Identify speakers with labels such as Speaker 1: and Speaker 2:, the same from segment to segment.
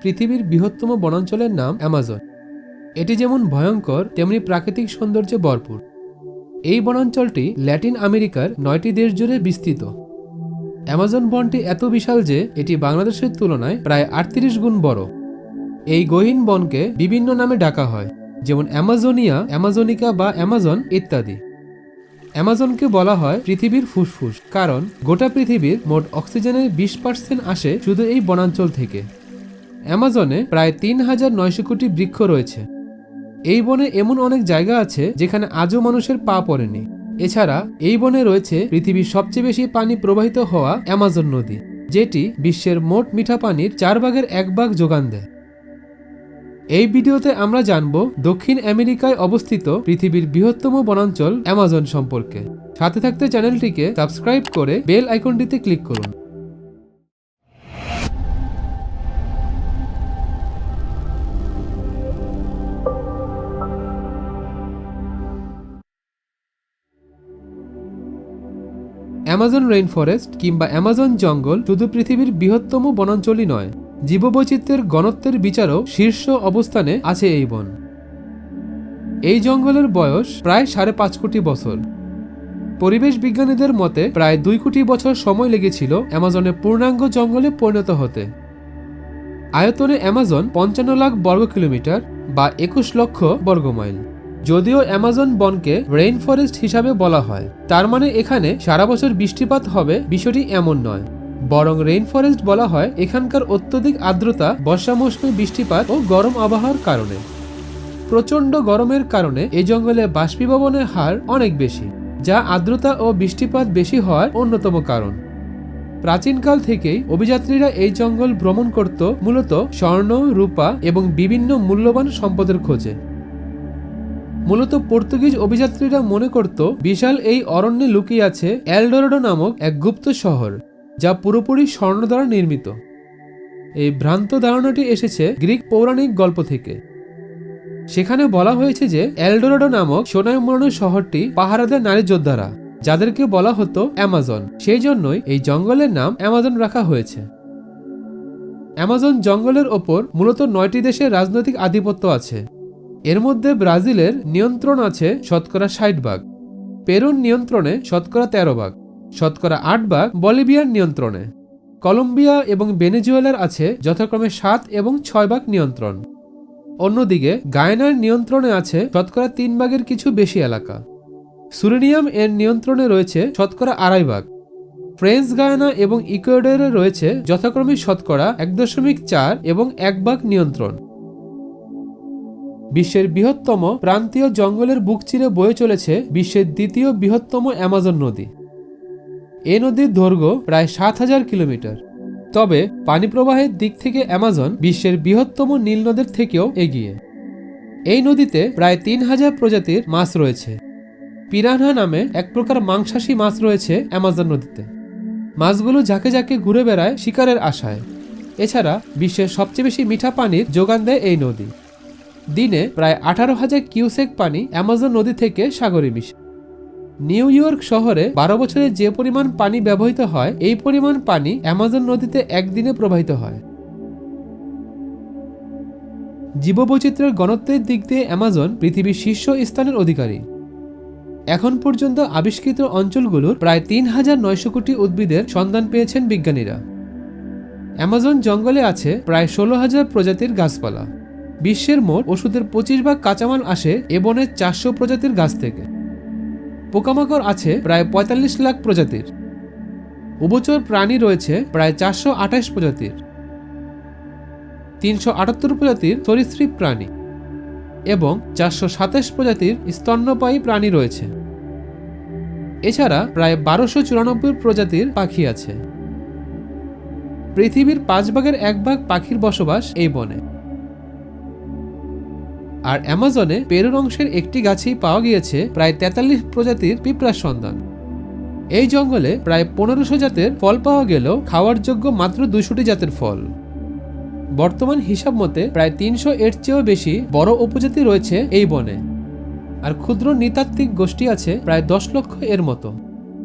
Speaker 1: পৃথিবীর বৃহত্তম বনাঞ্চলের নাম অ্যামাজন। এটি যেমন ভয়ঙ্কর তেমনি প্রাকৃতিক সৌন্দর্যে ভরপুর। এই বনাঞ্চলটি ল্যাটিন আমেরিকার 9টি দেশ জুড়ে বিস্তৃত। অ্যামাজন বনটি এত বিশাল যে এটি বাংলাদেশের তুলনায় প্রায় 38 গুণ বড়। এই গহীন বনকে বিভিন্ন নামে ডাকা হয়, যেমন অ্যামাজোনিয়া, অ্যামাজনিকা বা অ্যামাজন ইত্যাদি। অ্যামাজনকে বলা হয় পৃথিবীর ফুসফুস, কারণ গোটা পৃথিবীর মোট অক্সিজেনের 20% আসে শুধু এই বনাঞ্চল থেকে। অ্যামাজনে প্রায় 3900 কোটি বৃক্ষ রয়েছে। এই বনে এমন অনেক জায়গা আছে যেখানে আজও মানুষের পা পড়েনি। এছাড়া এই বনে রয়েছে পৃথিবীর সবচেয়ে বেশি পানি প্রবাহিত হওয়া অ্যামাজন নদী, যেটি বিশ্বের মোট মিঠা পানির 1/4 যোগান দেয়। এই ভিডিওতে আমরা জানব দক্ষিণ আমেরিকায় অবস্থিত পৃথিবীর বৃহত্তম বনাঞ্চল অ্যামাজন সম্পর্কে। সাথে থাকতে চ্যানেলটিকে সাবস্ক্রাইব করে বেল আইকনটিতে ক্লিক করুন। অ্যামাজন রেইনফরেস্ট কিংবা অ্যামাজন জঙ্গল শুধু পৃথিবীর বৃহত্তম বনাঞ্চলই নয়, জীববৈচিত্র্যের ঘনত্বের বিচারেও শীর্ষ অবস্থানে আছে এই বন। এই জঙ্গলের বয়স প্রায় 5.5 কোটি বছর। পরিবেশ বিজ্ঞানীদের মতে প্রায় 2 কোটি বছর সময় লেগেছিল অ্যামাজনের পূর্ণাঙ্গ জঙ্গলে পরিণত হতে। আয়তনে অ্যামাজন 55 লাখ বর্গ কিলোমিটার বা 21 লক্ষ বর্গমাইল। যদিও অ্যামাজন বনকে রেইন ফরেস্ট হিসাবে বলা হয়, তার মানে এখানে সারা বছর বৃষ্টিপাত হবে বিষয়টি এমন নয়, বরং রেইন ফরেস্ট বলা হয় এখানকার অত্যধিক আর্দ্রতা, বর্ষা মৌসুমে বৃষ্টিপাত ও গরম আবহাওয়ার কারণে। প্রচণ্ড গরমের কারণে এই জঙ্গলে বাষ্পীভবনের হার অনেক বেশি, যা আর্দ্রতা ও বৃষ্টিপাত বেশি হওয়ার অন্যতম কারণ। প্রাচীনকাল থেকেই অভিযাত্রীরা এই জঙ্গল ভ্রমণ করত মূলত স্বর্ণ, রূপা এবং বিভিন্ন মূল্যবান সম্পদের খোঁজে। মূলত পর্তুগিজ অভিযাত্রীরা মনে করত বিশাল এই অরণ্যে লুকিয়ে আছে এলডোরাডো নামক এক গুপ্ত শহর, যা পুরোপুরি স্বর্ণ দ্বারা নির্মিত। এই ভ্রান্ত ধারণাটি এসেছে গ্রিক পৌরাণিক গল্প থেকে। সেখানে বলা হয়েছে যে এলডোরাডো নামক সোনায় মোড়ানো শহরটি পাহারা দেয় নারী যোদ্ধারা, যাদেরকে বলা হতো অ্যামাজন। সেই জন্যই এই জঙ্গলের নাম অ্যামাজন রাখা হয়েছে। অ্যামাজন জঙ্গলের ওপর মূলত 9টি দেশের রাজনৈতিক আধিপত্য আছে। এর মধ্যে ব্রাজিলের নিয়ন্ত্রণ আছে 60%, পেরুর নিয়ন্ত্রণে 13%, 8% বলিভিয়ার নিয়ন্ত্রণে, কলম্বিয়া এবং ভেনেজুয়েলার আছে যথাক্রমে 7 এবং 6% নিয়ন্ত্রণ। অন্যদিকে গায়ানার নিয়ন্ত্রণে আছে 3% কিছু বেশি এলাকা। সুরিনিয়াম এর নিয়ন্ত্রণে রয়েছে 2.5%। ফ্রেঞ্চ গায়ানা এবং ইকুয়েডরে রয়েছে যথাক্রমে 1.4% এবং 1% নিয়ন্ত্রণ। বিশ্বের বৃহত্তম প্রান্তীয় জঙ্গলের বুক চিরে বয়ে চলেছে বিশ্বের দ্বিতীয় বৃহত্তম অ্যামাজন নদী। এই নদীর দৈর্ঘ্য প্রায় 7000 কিলোমিটার। তবে পানি প্রবাহের দিক থেকে অ্যামাজন বিশ্বের বৃহত্তম নীল নদের থেকেও এগিয়ে। এই নদীতে প্রায় 3000 প্রজাতির মাছ রয়েছে। পিরানহা নামে এক প্রকার মাংসাশী মাছ রয়েছে অ্যামাজন নদীতে। মাছগুলো ঝাঁকে ঝাঁকে ঘুরে বেড়ায় শিকারের আশায়। এছাড়া বিশ্বের সবচেয়ে বেশি মিঠা পানির যোগান দেয় এই নদী। দিনে প্রায় 18,000 কিউসেক পানি অ্যামাজন নদী থেকে সাগরে মিশে। নিউ ইয়র্ক শহরে 12 বছরে যে পরিমাণ পানি ব্যবহৃত হয়, এই পরিমাণ পানি অ্যামাজন নদীতে একদিনে প্রবাহিত হয়। জীববৈচিত্র্যের ঘনত্বের দিক দিয়ে অ্যামাজন পৃথিবীর শীর্ষ স্থানের অধিকারী। এখন পর্যন্ত আবিষ্কৃত অঞ্চলগুলোর প্রায় 3900 কোটি উদ্ভিদের সন্ধান পেয়েছেন বিজ্ঞানীরা। অ্যামাজন জঙ্গলে আছে প্রায় 16,000 প্রজাতির গাছপালা। বিশ্বের মোট ওষুধের 25% কাঁচামাল আসে এ বনের 400 প্রজাতির গাছ থেকে। পোকামাকড় আছে প্রায় 45 লাখ প্রজাতির। উভচর প্রাণী রয়েছে প্রায় 428 প্রজাতির, 378 প্রজাতির সরীসৃপ প্রাণী এবং 427 প্রজাতির স্তন্যপায়ী প্রাণী রয়েছে। এছাড়া প্রায় 1294 প্রজাতির পাখি আছে। পৃথিবীর 1/5 পাখির বসবাস এই বনে। আর অ্যামাজনে পেরুর অংশের একটি গাছেই পাওয়া গিয়েছে প্রায় 43 প্রজাতির পিঁপড়ার সন্ধান। এই জঙ্গলে প্রায় 1500 জাতের ফল পাওয়া গেলেও খাওয়ার যোগ্য মাত্র 200টি জাতের ফল। বর্তমান হিসাব মতে প্রায় 300 এর চেয়েও বেশি বড় উপজাতি রয়েছে এই বনে। আর ক্ষুদ্র নৃতাত্ত্বিক গোষ্ঠী আছে প্রায় 10 লক্ষ এর মতো।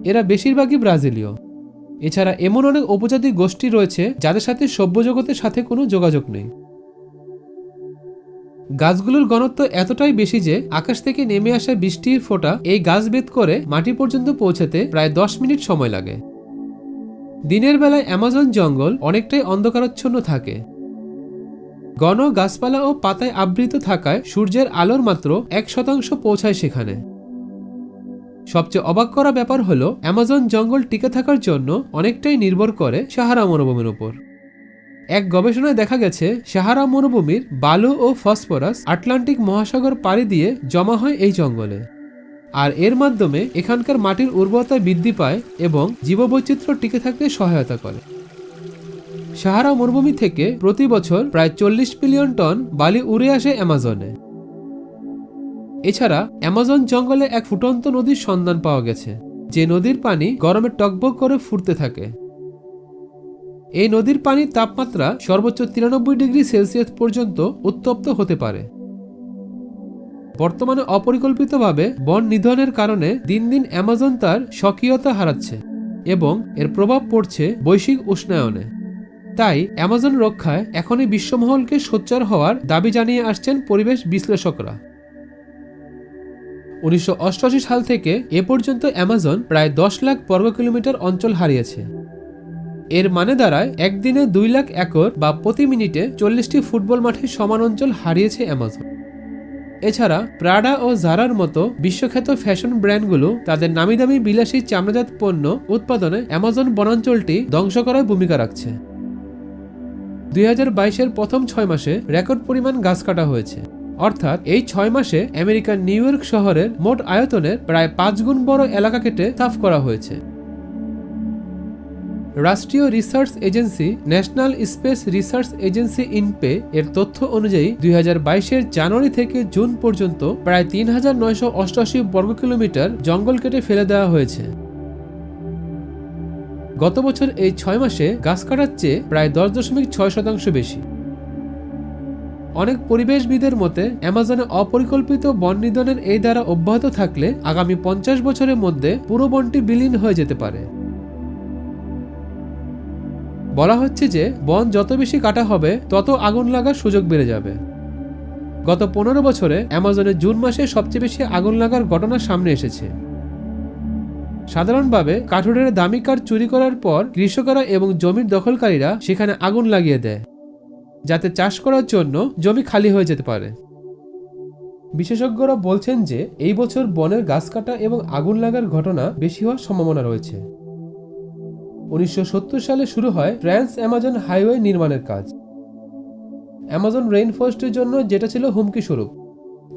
Speaker 1: এরা বেশিরভাগই ব্রাজিলীয়। এছাড়া এমন অনেক উপজাতি গোষ্ঠী রয়েছে যাদের সাথে সভ্য জগতের সাথে কোনো যোগাযোগ নেই। গাছগুলোর ঘনত্ব এতটাই বেশি যে আকাশ থেকে নেমে আসা বৃষ্টির ফোঁটা এই গাছ ভেদ করে মাটি পর্যন্ত পৌঁছাতে প্রায় 10 মিনিট সময় লাগে। দিনের বেলায় অ্যামাজন জঙ্গল অনেকটাই অন্ধকারাচ্ছন্ন থাকে। ঘন গাছপালা ও পাতায় আবৃত থাকায় সূর্যের আলোর মাত্র 1% পৌঁছায় সেখানে। সবচেয়ে অবাক করা ব্যাপার হলো অ্যামাজন জঙ্গল টিকে থাকার জন্য অনেকটাই নির্ভর করে সাহারা মরুভূমির উপর। এক গবেষণায় দেখা গেছে সাহারা মরুভূমির বালু ও ফসফরাস আটলান্টিক মহাসাগর পাড়ি দিয়ে জমা হয় এই জঙ্গলে, আর এর মাধ্যমে এখানকার মাটির উর্বরতা বৃদ্ধি পায় এবং জীববৈচিত্র্য টিকে থাকতে সহায়তা করে। সাহারা মরুভূমি থেকে প্রতি বছর প্রায় 40 মিলিয়ন টন বালি উড়ে আসে অ্যামাজনে। এছাড়া অ্যামাজন জঙ্গলে এক ফুটন্ত নদীর সন্ধান পাওয়া গেছে, যে নদীর পানি গরমে টকবক করে ফুটতে থাকে। এই নদীর পানির তাপমাত্রা সর্বোচ্চ 93 ডিগ্রি সেলসিয়াস পর্যন্ত উত্তপ্ত হতে পারে। বর্তমানে অপরিকল্পিতভাবে বন নিধনের কারণে দিন দিন অ্যামাজন তার স্বকীয়তা হারাচ্ছে এবং এর প্রভাব পড়ছে বৈশ্বিক উষ্ণায়নে। তাই অ্যামাজন রক্ষায় এখনই বিশ্বমহলকে সোচ্চার হওয়ার দাবি জানিয়ে আসছেন পরিবেশ বিশ্লেষকরা। 1988 সাল থেকে এ পর্যন্ত অ্যামাজন প্রায় 10 লাখ বর্গ কিলোমিটার অঞ্চল হারিয়েছে। এর মানে দাঁড়ায় একদিনে 2 লাখ একর বা প্রতি মিনিটে 40টি ফুটবল মাঠের সমান অঞ্চল হারিয়েছে অ্যামাজন। এছাড়া প্রাডা ও জারার মতো বিশ্বখ্যাত ফ্যাশন ব্র্যান্ডগুলো তাদের নামিদামি বিলাসী চামড়াজাত পণ্য উৎপাদনে অ্যামাজন বনাঞ্চলটি ধ্বংস করার ভূমিকা রাখছে। 2022-এর প্রথম 6 মাসে রেকর্ড পরিমাণ গাছ কাটা হয়েছে, অর্থাৎ এই 6 মাসে আমেরিকার নিউ ইয়র্ক শহরের মোট আয়তনের প্রায় 5 গুণ বড় এলাকা কেটে সাফ করা হয়েছে। রাষ্ট্রীয় research agency national space research agency INPE এর তথ্য অনুযায়ী 2022-এর জানুয়ারি থেকে জুন পর্যন্ত প্রায় 3988 বর্গ কিলোমিটার জঙ্গল কেটে ফেলে দেওয়া হয়েছে। গত বছর এই 6 মাসে গাছ কাটার চেয়ে প্রায় 10.6% বেশি। অনেক পরিবেশবিদের মতে অ্যামাজনে অপরিকল্পিত বন নিধনের এই ধারা অব্যাহত থাকলে আগামী 50 বছরের মধ্যে পুরো বনটি বিলীন হয়ে যেতে পারে। বলা হচ্ছে যে বন যত বেশি কাটা হবে তত আগুন লাগার সুযোগ বেড়ে যাবে। গত 15 বছরে অ্যামাজনে জুন মাসে সবচেয়ে বেশি আগুন লাগার ঘটনা সামনে এসেছে। সাধারণভাবে কাঠুরের দামি কাঠ চুরি করার পর কৃষকেরা এবং জমির দখলকারীরা সেখানে আগুন লাগিয়ে দেয়, যাতে চাষ করার জন্য জমি খালি হয়ে যেতে পারে। বিশেষজ্ঞরা বলছেন যে এই বছর বনের গাছ কাটা এবং আগুন লাগার ঘটনা বেশি হওয়ার সম্ভাবনা রয়েছে। 1970 সালে শুরু হয় ট্রান্স অ্যামাজন হাইওয়ে নির্মাণের কাজ, অ্যামাজন রেইনফরেস্টের জন্য, যেটা ছিল হুমকি স্বরূপ।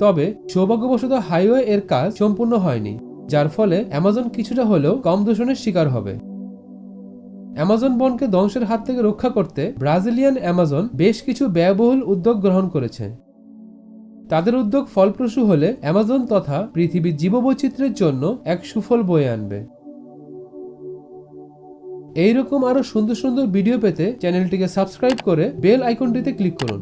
Speaker 1: তবে সৌভাগ্যবশত হাইওয়ে এর কাজ সম্পূর্ণ হয়নি, যার ফলে অ্যামাজন কিছুটা হলেও কম দূষণের শিকার হবে। অ্যামাজন বনকে ধ্বংসের হাত থেকে রক্ষা করতে ব্রাজিলিয়ান অ্যামাজন বেশ কিছু ব্যয়বহুল উদ্যোগ গ্রহণ করেছে। তাদের উদ্যোগ ফলপ্রসূ হলে অ্যামাজন তথা পৃথিবীর জীববৈচিত্র্যের জন্য এক সুফল বয়ে আনবে। এইরকম আরো সুন্দর সুন্দর ভিডিও পেতে চ্যানেলটিকে সাবস্ক্রাইব করে বেল আইকনটিতে ক্লিক করুন।